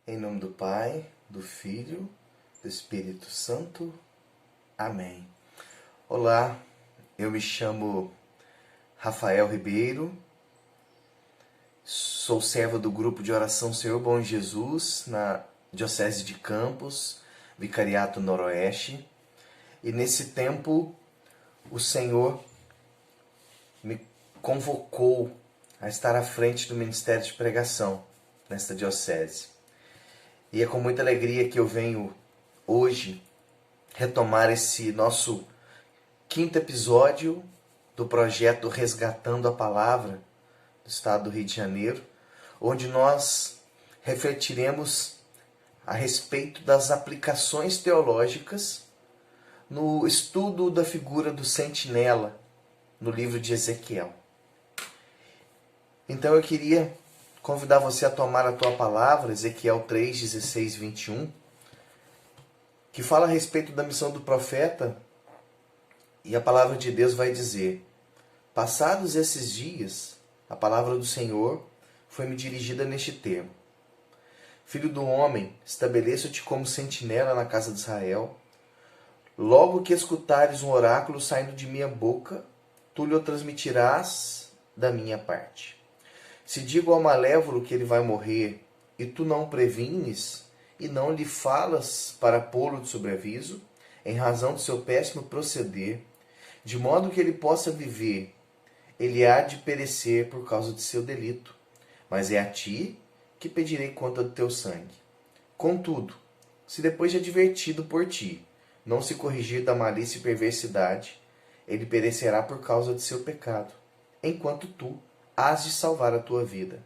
Em nome do Pai, do Filho, do Espírito Santo. Amém. Olá, eu me chamo Rafael Ribeiro, sou servo do grupo de oração Senhor Bom Jesus, na Diocese de Campos, Vicariato Noroeste. E nesse tempo, o Senhor me convocou a estar à frente do Ministério de Pregação nesta Diocese. E é com muita alegria que eu venho hoje retomar esse nosso 5º episódio do projeto Resgatando a Palavra do Estado do Rio de Janeiro, onde nós refletiremos a respeito das aplicações teológicas no estudo da figura do sentinela no livro de Ezequiel. Então eu queria convidar você a tomar a tua palavra, Ezequiel 3, 16, 21, que fala a respeito da missão do profeta, e a palavra de Deus vai dizer: passados esses dias, a palavra do Senhor foi-me dirigida neste termo: Filho do homem, estabeleço-te como sentinela na casa de Israel. Logo que escutares um oráculo saindo de minha boca, tu lhe o transmitirás da minha parte. Se digo ao malévolo que ele vai morrer, e tu não o prevines, e não lhe falas para pô-lo de sobreaviso, em razão do seu péssimo proceder, de modo que ele possa viver, ele há de perecer por causa de seu delito. Mas é a ti que pedirei conta do teu sangue. Contudo, se depois de advertido por ti, não se corrigir da malícia e perversidade, ele perecerá por causa de seu pecado, enquanto tu hás de salvar a tua vida.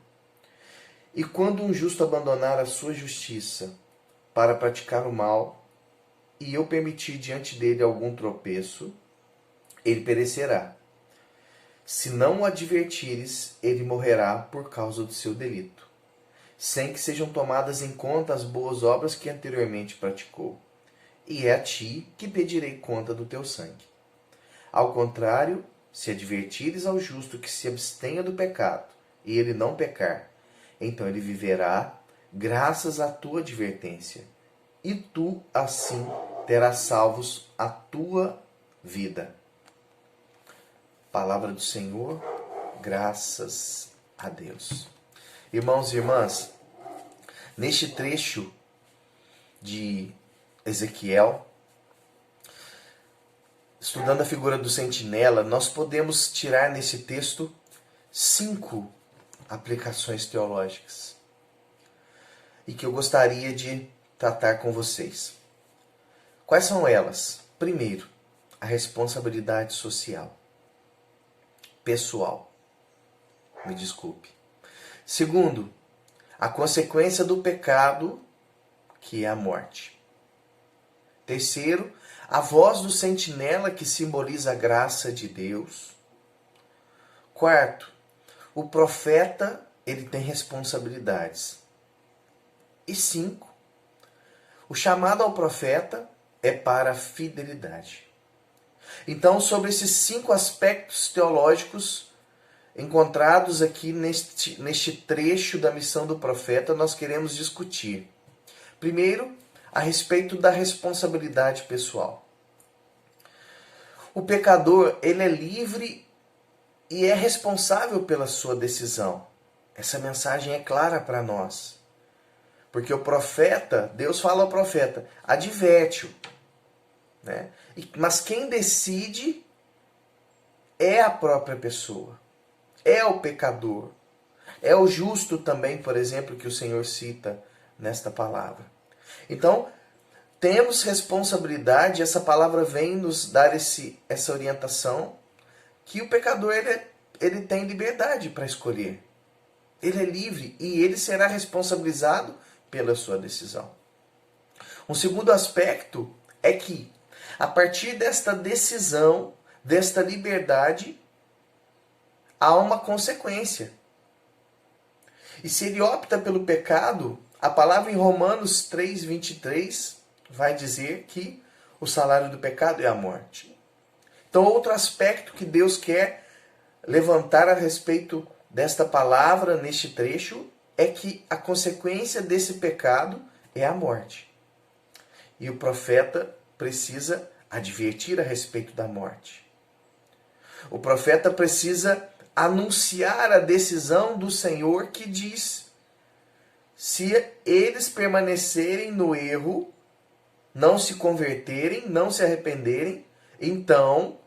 E quando um justo abandonar a sua justiça para praticar o mal, e eu permitir diante dele algum tropeço, ele perecerá. Se não o advertires, ele morrerá por causa do seu delito, sem que sejam tomadas em conta as boas obras que anteriormente praticou. E é a ti que pedirei conta do teu sangue. Ao contrário, se advertires ao justo que se abstenha do pecado, e ele não pecar, então ele viverá graças à tua advertência, e tu, assim, terás salvos a tua vida. Palavra do Senhor, graças a Deus. Irmãos e irmãs, neste trecho de Ezequiel, estudando a figura do sentinela, nós podemos tirar nesse texto 5 aplicações teológicas e que eu gostaria de tratar com vocês. Quais são elas? Primeiro, a responsabilidade social. Pessoal. Me desculpe. Segundo, a consequência do pecado, que é a morte. Terceiro, a voz do sentinela, que simboliza a graça de Deus. Quarto, o profeta, ele tem responsabilidades. E 5, o chamado ao profeta é para a fidelidade. Então, sobre esses 5 aspectos teológicos encontrados aqui neste trecho da missão do profeta, nós queremos discutir. Primeiro, a respeito da responsabilidade pessoal. O pecador, ele é livre e é responsável pela sua decisão. Essa mensagem é clara para nós. Porque o profeta, Deus fala ao profeta, adverte-o. Né? Mas quem decide é a própria pessoa. É o pecador. É o justo também, por exemplo, que o Senhor cita nesta palavra. Então, temos responsabilidade, essa palavra vem nos dar essa orientação, que o pecador ele tem liberdade para escolher. Ele é livre e ele será responsabilizado pela sua decisão. Um segundo aspecto é que, a partir desta decisão, desta liberdade, há uma consequência. E se ele opta pelo pecado, a palavra em Romanos 3, 23 vai dizer que o salário do pecado é a morte. Então, outro aspecto que Deus quer levantar a respeito desta palavra neste trecho é que a consequência desse pecado é a morte. E o profeta precisa advertir a respeito da morte. O profeta precisa anunciar a decisão do Senhor que diz: se eles permanecerem no erro, não se converterem, não se arrependerem, então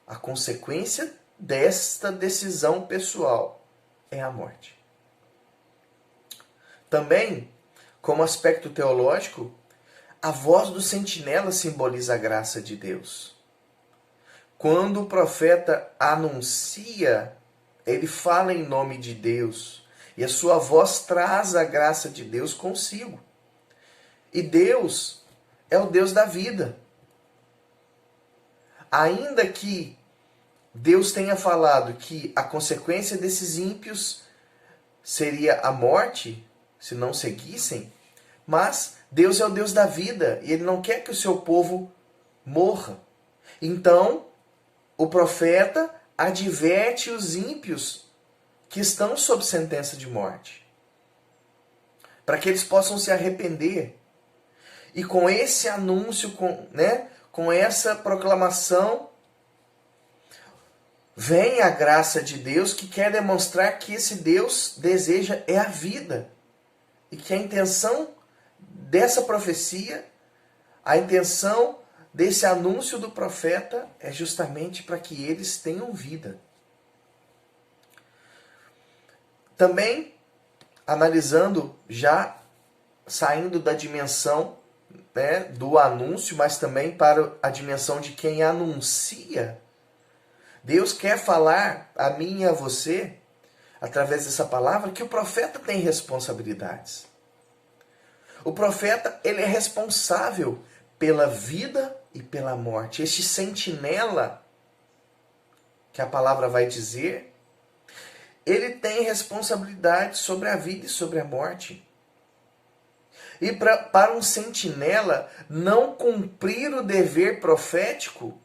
a consequência desta decisão pessoal é a morte. Também, como aspecto teológico, a voz do sentinela simboliza a graça de Deus. Quando o profeta anuncia, ele fala em nome de Deus, e a sua voz traz a graça de Deus consigo. E Deus é o Deus da vida. Ainda que Deus tenha falado que a consequência desses ímpios seria a morte, se não seguissem, mas Deus é o Deus da vida e Ele não quer que o seu povo morra. Então, o profeta adverte os ímpios que estão sob sentença de morte, para que eles possam se arrepender. E com esse anúncio, com essa proclamação, vem a graça de Deus, que quer demonstrar que esse Deus deseja é a vida. E que a intenção dessa profecia, a intenção desse anúncio do profeta é justamente para que eles tenham vida. Também, analisando, já saindo da dimensão do anúncio, mas também para a dimensão de quem anuncia, Deus quer falar a mim e a você, através dessa palavra, que o profeta tem responsabilidades. O profeta, ele é responsável pela vida e pela morte. Este sentinela, que a palavra vai dizer, ele tem responsabilidade sobre a vida e sobre a morte. E para um sentinela, não cumprir o dever profético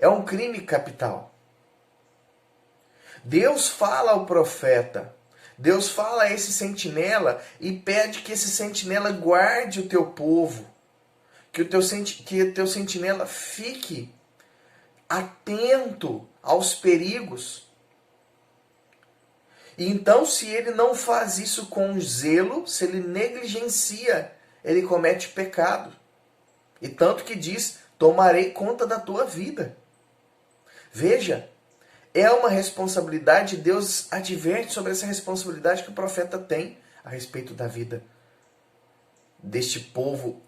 é um crime capital. Deus fala ao profeta, Deus fala a esse sentinela e pede que esse sentinela guarde o teu povo, que o teu sentinela fique atento aos perigos. E então, se ele não faz isso com zelo, se ele negligencia, ele comete pecado. E tanto que diz: tomarei conta da tua vida. Veja, é uma responsabilidade, Deus adverte sobre essa responsabilidade que o profeta tem a respeito da vida deste povo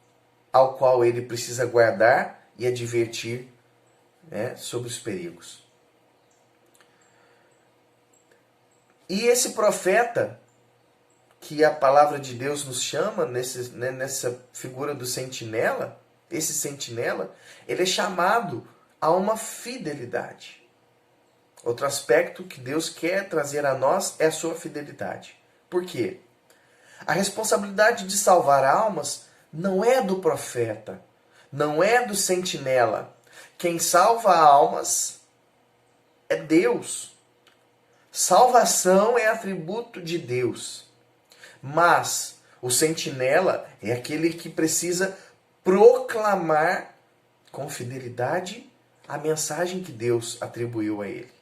ao qual ele precisa guardar e advertir sobre os perigos. E esse profeta, que a palavra de Deus nos chama, nessa figura do sentinela, esse sentinela, ele é chamado a uma fidelidade. Outro aspecto que Deus quer trazer a nós é a sua fidelidade. Por quê? A responsabilidade de salvar almas não é do profeta, não é do sentinela. Quem salva almas é Deus. Salvação é atributo de Deus. Mas o sentinela é aquele que precisa proclamar com fidelidade a mensagem que Deus atribuiu a ele.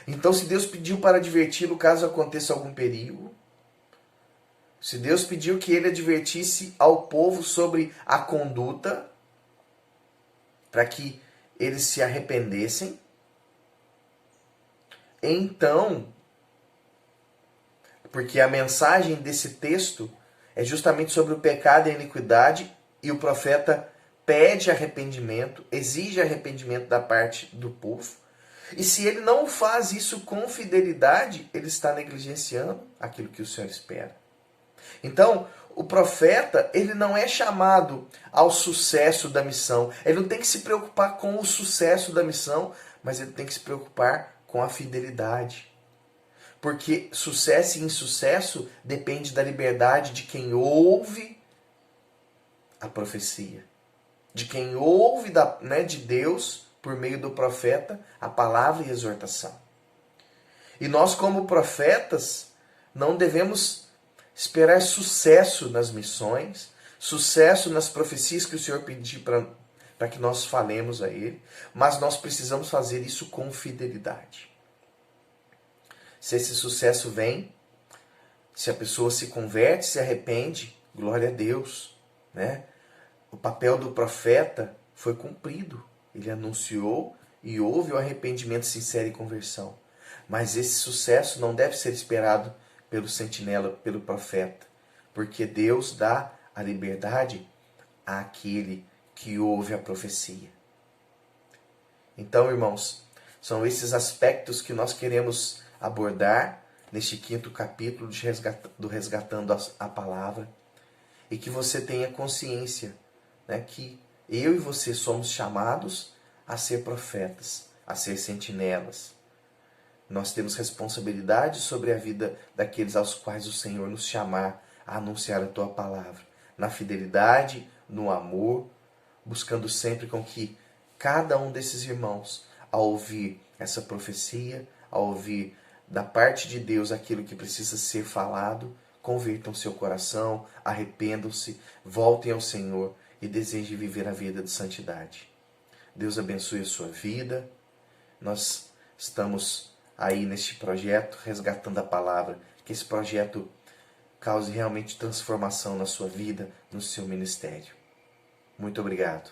Então, se Deus pediu para adverti-lo caso aconteça algum perigo, se Deus pediu que ele advertisse ao povo sobre a conduta, para que eles se arrependessem, então, porque a mensagem desse texto é justamente sobre o pecado e a iniquidade, e o profeta pede arrependimento, exige arrependimento da parte do povo, e se ele não faz isso com fidelidade, ele está negligenciando aquilo que o Senhor espera. Então, o profeta, ele não é chamado ao sucesso da missão. Ele não tem que se preocupar com o sucesso da missão, mas ele tem que se preocupar com a fidelidade. Porque sucesso e insucesso depende da liberdade de quem ouve a profecia. De quem ouve de Deus, por meio do profeta, a palavra e a exortação. E nós, como profetas, não devemos esperar sucesso nas missões, sucesso nas profecias que o Senhor pediu para que nós falemos a Ele, mas nós precisamos fazer isso com fidelidade. Se esse sucesso vem, se a pessoa se converte, se arrepende, glória a Deus, né? O papel do profeta foi cumprido. Ele anunciou e houve o arrependimento sincero e conversão. Mas esse sucesso não deve ser esperado pelo sentinela, pelo profeta, porque Deus dá a liberdade àquele que ouve a profecia. Então, irmãos, são esses aspectos que nós queremos abordar neste 5º capítulo do Resgatando a Palavra, e que você tenha consciência, né, que eu e você somos chamados a ser profetas, a ser sentinelas. Nós temos responsabilidade sobre a vida daqueles aos quais o Senhor nos chamar a anunciar a Tua Palavra, na fidelidade, no amor, buscando sempre com que cada um desses irmãos, ao ouvir essa profecia, ao ouvir da parte de Deus aquilo que precisa ser falado, convertam seu coração, arrependam-se, voltem ao Senhor e desejem viver a vida de santidade. Deus abençoe a sua vida. Nós estamos aí neste projeto, resgatando a palavra, que esse projeto cause realmente transformação na sua vida, no seu ministério. Muito obrigado.